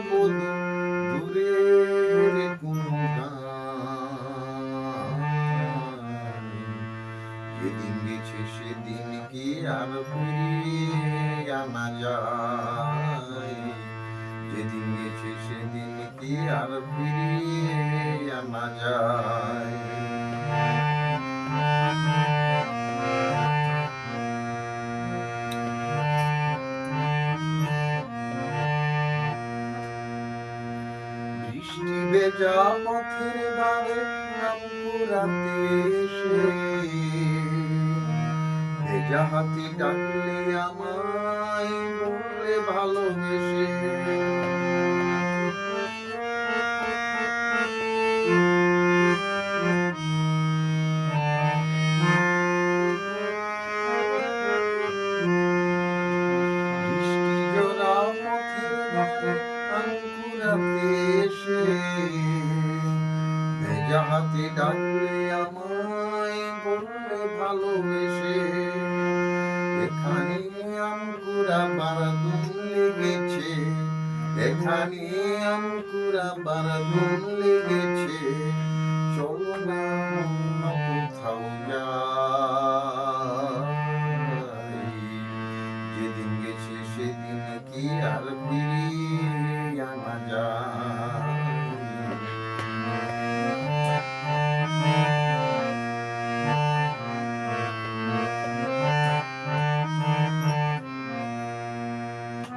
বধূ দূরের কোনো গান। যেদিন গেছে সেদিন কি আর ফিরিয়ে আনা যায়? যেদিন গেছে সেদিন কি আর ফিরিয়ে আনা যায়? বৃষ্টি ভেজা পথের ধারে নাম কুড়াতে এসে ভেজা হাতি ডাকলে আমায় বললে ভালোবেসে। বৃষ্টি জোড়া পথের ধারে নাম কুড়াতে এসে ভেজা হাতি ডাকলে আমায় বললে ভালোবেসে। এখানে আমকুড়াবার ধুম লেগেছে, এখানে আমকুড়াবার ধুম লেগেছে। চলো না অন্য কোথাও যাই। যেদিন গেছে সেদিন কি আর ফিরিয়ে আনা যায়?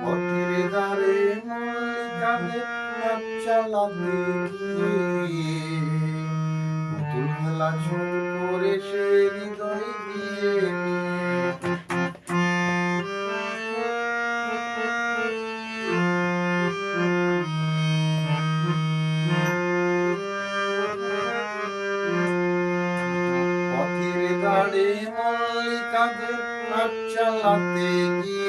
পথের ধারে মল্লিকাদের নাচ চালাতে গিয়ে পুতুল খেলা ছোট করে সে হৃদয় দিয়ে পথের ধারে মল্লিকাদের নাচ চালাতে গিয়ে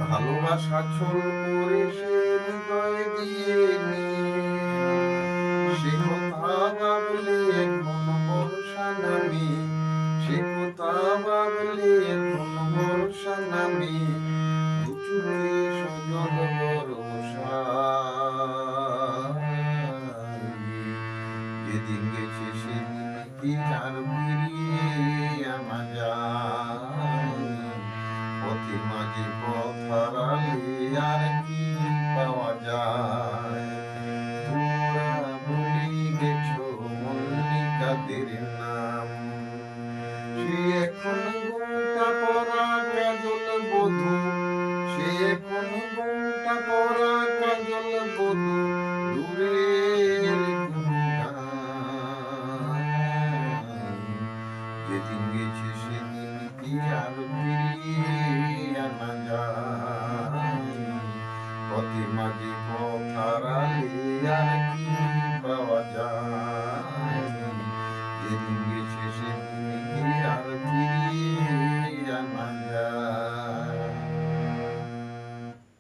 ভালোবাসা ছল করে সে হৃদয় দিয়ে সে কথা ভাবলে এখন বর্ষা নামে, সে কথা ভাবলে এখন বর্ষা নামে। দুচোখে সজল ভরসা। যেদিন গেছে সেদিন কি আর ফিরিয়ে আনা যায়? পথের মাঝে পথ হারালে আর কি পাওয়া যায়? তোমরা ভুলে গেছো মল্লিকাদের নাম। সে এখন ঘোমটা পরা কাজল বধূ, সে এখন ঘোমটা পরা কাজল বধূ দূরের কোনো গান। যেদিন গেছে সেদিন কি আর ফিরিয়ে আনা যায়? পথের মাঝে পথ হারালে আর কি পাওয়া যায়? যেদিন গেছে সেদিন কি আর ফিরিয়ে